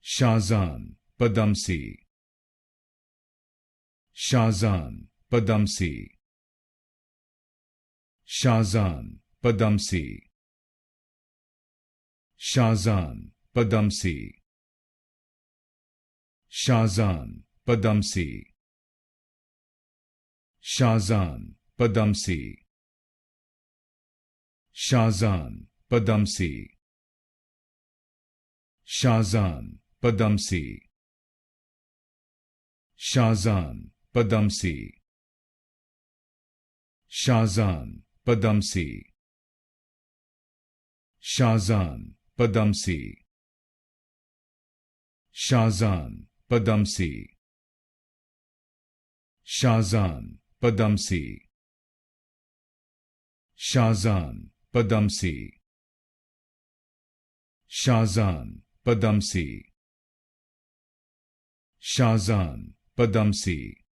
Shazahn Padamsee, Shazahn Padamsee, Shazahn Padamsee, Shazahn Padamsee, Shazahn Padamsee, Shazahn Padamsee, Shazahn Padamsee, Shazahn Padamsee, Shazahn Padamsee, Shazahn Padamsee, Shazahn Padamsee, Shazahn Padamsee, Shazahn Padamsee, Shazahn Padamsee, Shazahn Padamsee, Shazahn Padamsee,